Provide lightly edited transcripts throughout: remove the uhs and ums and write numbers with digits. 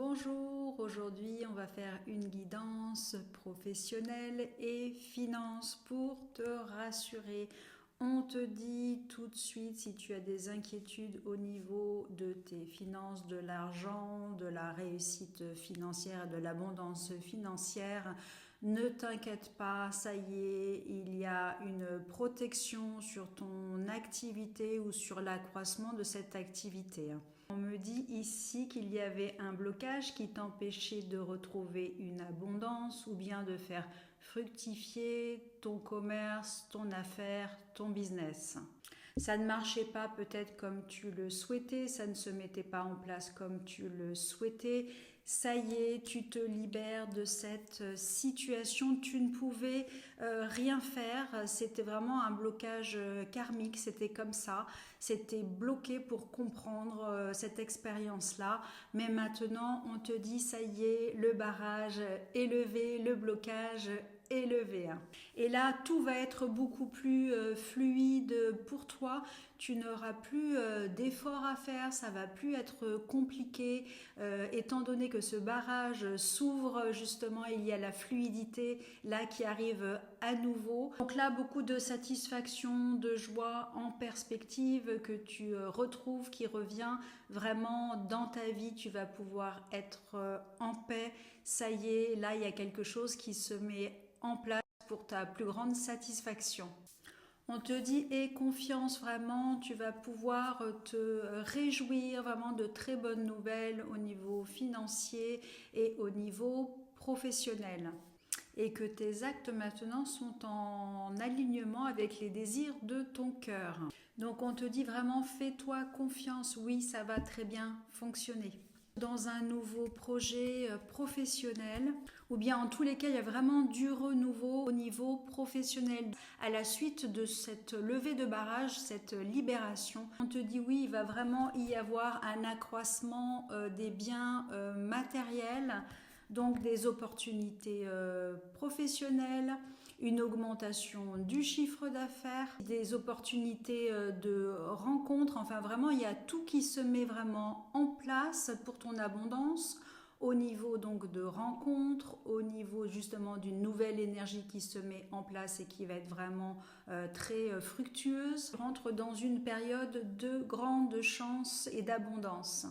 Bonjour, aujourd'hui on va faire une guidance professionnelle et finance pour te rassurer. On te dit tout de suite si tu as des inquiétudes au niveau de tes finances, de l'argent, de la réussite financière, de l'abondance financière. Ne t'inquiète pas, ça y est, il y a une protection sur ton activité ou sur l'accroissement de cette activité. On me dit ici qu'il y avait un blocage qui t'empêchait de retrouver une abondance ou bien de faire fructifier ton commerce, ton affaire, ton business. Ça ne marchait pas peut-être comme tu le souhaitais, ça ne se mettait pas en place comme tu le souhaitais. Ça y est, tu te libères de cette situation. Tu ne pouvais rien faire. C'était vraiment un blocage karmique. C'était comme ça. C'était bloqué pour comprendre cette expérience-là. Mais maintenant, on te dit, ça y est, le barrage est levé, le blocage est levé. Et là, tout va être beaucoup plus fluide pour toi. Tu n'auras plus d'efforts à faire, ça va plus être compliqué, étant donné que ce barrage s'ouvre justement, il y a la fluidité là qui arrive à nouveau. Donc là, beaucoup de satisfaction, de joie en perspective que tu retrouves, qui revient vraiment dans ta vie. Tu vas pouvoir être en paix. Ça y est, là, il y a quelque chose qui se met en place pour ta plus grande satisfaction. On te dit aie confiance vraiment, tu vas pouvoir te réjouir vraiment de très bonnes nouvelles au niveau financier et au niveau professionnel. Et que tes actes maintenant sont en alignement avec les désirs de ton cœur. Donc on te dit vraiment fais-toi confiance, oui ça va très bien fonctionner. Dans un nouveau projet professionnel, ou bien en tous les cas il y a vraiment du renouveau au niveau professionnel. À la suite de cette levée de barrage, cette libération, on te dit oui, il va vraiment y avoir un accroissement des biens matériels, donc des opportunités professionnelles, une augmentation du chiffre d'affaires, des opportunités de rencontres, enfin vraiment il y a tout qui se met vraiment en place pour ton abondance au niveau donc de rencontres, au niveau justement d'une nouvelle énergie qui se met en place et qui va être vraiment très fructueuse. Tu rentres dans une période de grande chance et d'abondance.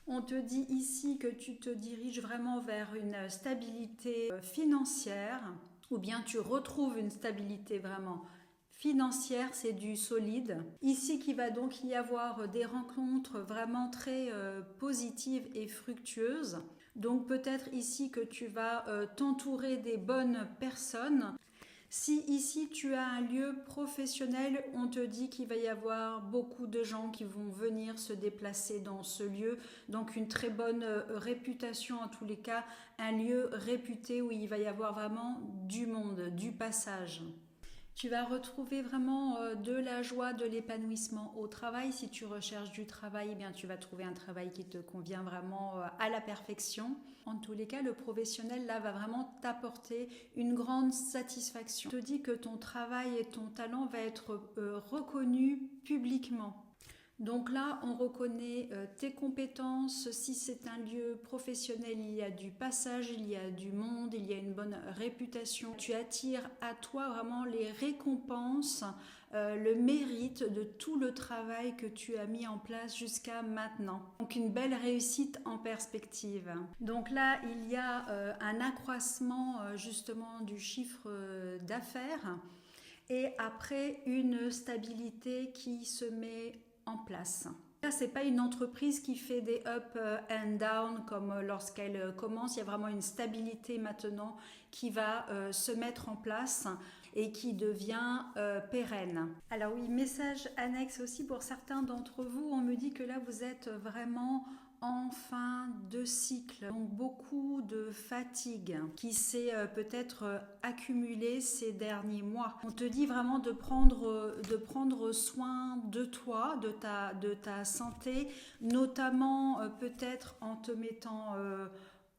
On te dit ici que tu te diriges vraiment vers une stabilité financière, ou bien tu retrouves une stabilité vraiment financière, c'est du solide. Ici qu'il va donc y avoir des rencontres vraiment très positives et fructueuses. Donc peut-être ici que tu vas t'entourer des bonnes personnes. Si ici tu as un lieu professionnel, on te dit qu'il va y avoir beaucoup de gens qui vont venir se déplacer dans ce lieu. Donc une très bonne réputation en tous les cas, un lieu réputé où il va y avoir vraiment du monde, du passage. Tu vas retrouver vraiment de la joie, de l'épanouissement au travail. Si tu recherches du travail, eh bien, tu vas trouver un travail qui te convient vraiment à la perfection. En tous les cas, le professionnel là va vraiment t'apporter une grande satisfaction. Je te dis que ton travail et ton talent va être reconnu publiquement. Donc là, on reconnaît tes compétences. Si c'est un lieu professionnel, il y a du passage, il y a du monde, il y a une bonne réputation. Tu attires à toi vraiment les récompenses, le mérite de tout le travail que tu as mis en place jusqu'à maintenant. Donc une belle réussite en perspective. Donc là, il y a un accroissement justement du chiffre d'affaires et après une stabilité qui se met en place. Là, c'est pas une entreprise qui fait des up and down comme lorsqu'elle commence. Il y a vraiment une stabilité maintenant qui va se mettre en place et qui devient pérenne. Alors oui, message annexe aussi pour certains d'entre vous. On me dit que là, vous êtes vraiment en fin de cycle. Donc beaucoup de fatigue qui s'est peut-être accumulée ces derniers mois. On te dit vraiment de prendre soin de toi, de ta santé, notamment peut-être en te mettant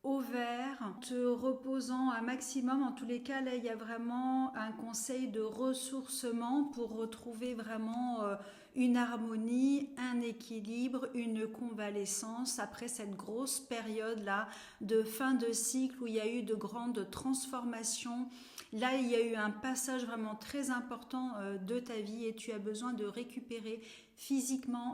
au vert, te reposant un maximum. En tous les cas, là, il y a vraiment un conseil de ressourcement pour retrouver vraiment une harmonie, un équilibre, une convalescence après cette grosse période-là de fin de cycle où il y a eu de grandes transformations. Là, il y a eu un passage vraiment très important de ta vie et tu as besoin de récupérer physiquement